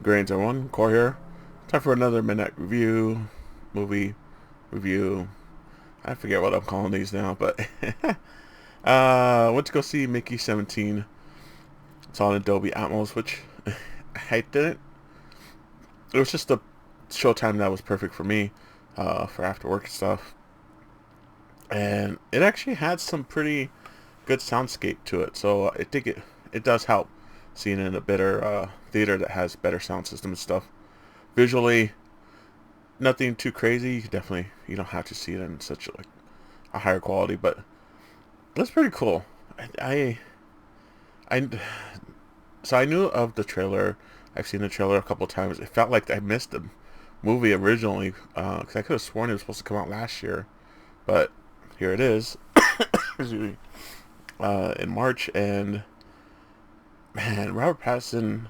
Grains on one, Core here. Time for another midnight movie review. I forget what I'm calling these now, but went to go see Mickey 17. It's on Adobe Atmos, which I didn't. It was just a showtime that was perfect for me, for after work stuff, and it actually had some pretty good soundscape to it. So I think it does help seeing it in a better theater that has better sound system and stuff. Visually, nothing too crazy. You definitely you don't have to see it in such like a higher quality, but that's pretty cool. I so I knew of the trailer. I've seen the trailer a couple times. It felt like I missed the movie originally because I could have sworn it was supposed to come out last year, but here it is in March. And man, Robert Pattinson,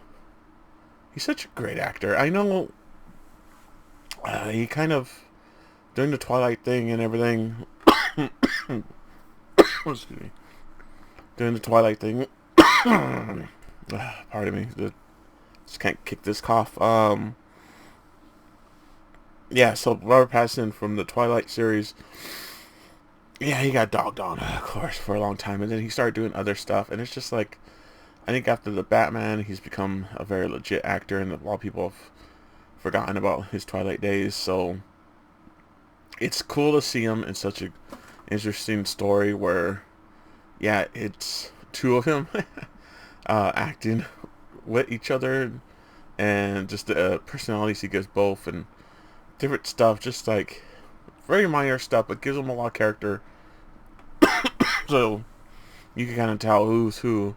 he's such a great actor. I know he kind of during the Twilight thing and everything. Excuse me. During the Twilight thing, pardon me, just can't kick this cough. Yeah, so Robert Pattinson from the Twilight series, yeah, he got dogged on, of course, for a long time, and then he started doing other stuff, and it's just like, I think after the Batman, he's become a very legit actor, and a lot of people have forgotten about his Twilight days, so it's cool to see him in such a interesting story where, yeah, it's two of him acting with each other, and just the personalities he gives both, and different stuff, just like very minor stuff, but gives them a lot of character. So you can kind of tell who's who,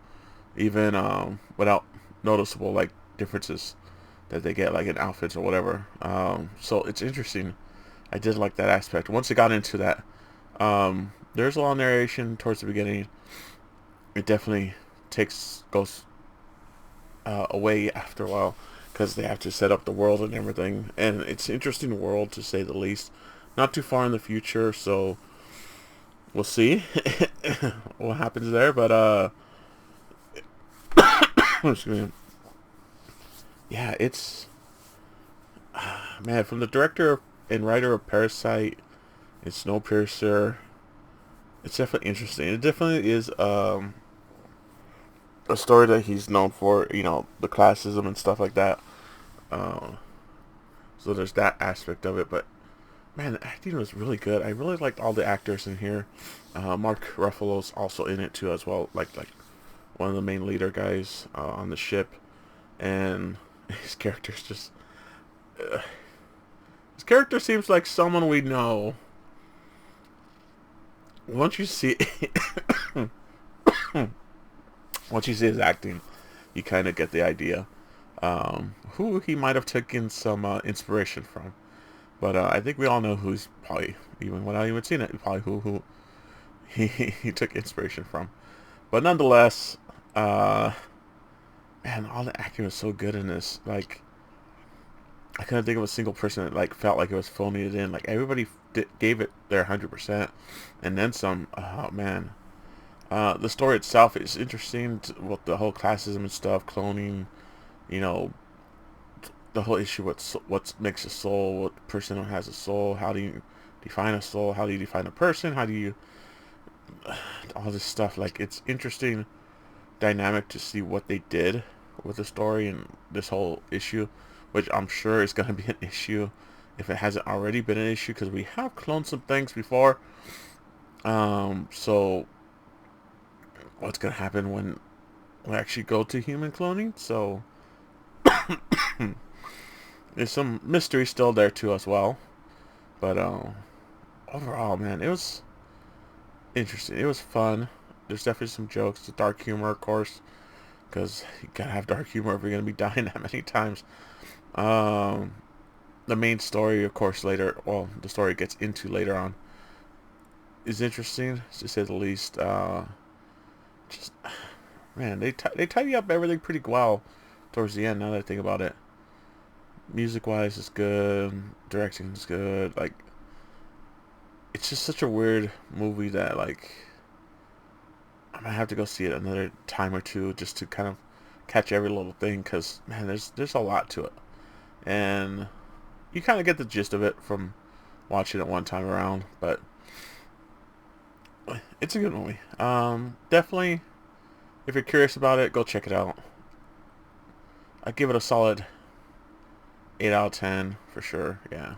even without noticeable like differences that they get, like in outfits or whatever. So it's interesting. I did like that aspect. Once it got into that, there's a lot of narration towards the beginning. It definitely goes away after a while because they have to set up the world and everything, and it's an interesting world to say the least. Not too far in the future, so we'll see what happens there. But excuse me. Yeah, it's man, from the director and writer of Parasite and Snowpiercer. It's definitely interesting. It definitely is a story that he's known for. You know, the classism and stuff like that. Uh, so there's that aspect of it. But man, the acting was really good. I really liked all the actors in here. Mark Ruffalo's also in it too, as well. Like one of the main leader guys on the ship, and his character's just. Uh, his character seems like someone we know. Once you see, once you see his acting, you kind of get the idea who he might have taken some inspiration from. But I think we all know who's probably, even without even seeing it, probably who he took inspiration from. But nonetheless, uh, man, all the acting was so good in this. Like, I couldn't think of a single person that like felt like it was phoning it in. Like everybody gave it their 100%, and then some. Oh man, the story itself is interesting with the whole classism and stuff, cloning. You know, the whole issue with what makes a soul, what person has a soul, how do you define a soul, how do you define a person, how do you all this stuff. Like it's interesting dynamic to see what they did with the story and this whole issue, which I'm sure is going to be an issue if it hasn't already been an issue because we have cloned some things before. So what's going to happen when we actually go to human cloning? So there's some mystery still there too as well. But overall, man, it was interesting. It was fun. There's definitely some jokes, the dark humor, of course, because you gotta have dark humor if you're gonna be dying that many times. Um, the main story, of course, later. Well, the story gets into later on is interesting to say the least. Just man, they tidy up everything pretty well towards the end. Now that I think about it, music wise, it's good. Directing is good. Like it's just such a weird movie that like I might have to go see it another time or two just to kind of catch every little thing, because man, there's a lot to it, and you kind of get the gist of it from watching it one time around. But it's a good movie. Definitely, if you're curious about it, go check it out. I give it a solid 8 out of 10 for sure. Yeah,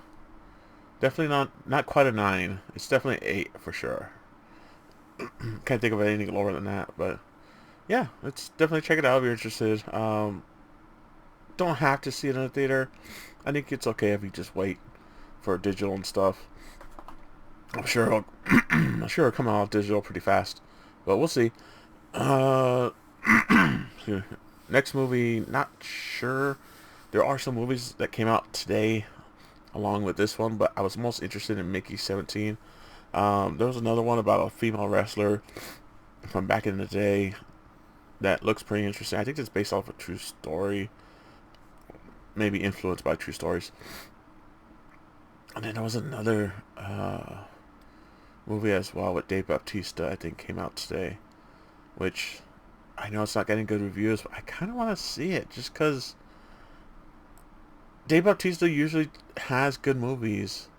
definitely not quite a 9. It's definitely 8 for sure. Can't think of anything lower than that, but yeah, it's definitely check it out if you're interested. Don't have to see it in a theater. I think it's okay if you just wait for digital and stuff. I'm sure I'm sure it'll come out digital pretty fast, but we'll see. Uh, Next movie, not sure. There are some movies that came out today along with this one, but I was most interested in Mickey 17. There was another one about a female wrestler from back in the day that looks pretty interesting. I think it's based off a true story, maybe influenced by true stories. And then there was another movie as well with Dave Bautista, I think came out today, which I know it's not getting good reviews, but I kind of want to see it just because Dave Bautista usually has good movies,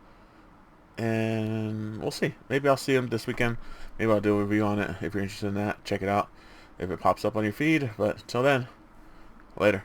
and we'll see. Maybe I'll see him this weekend. Maybe I'll do a review on it. If you're interested in that, check it out if it pops up on your feed. But until then, later.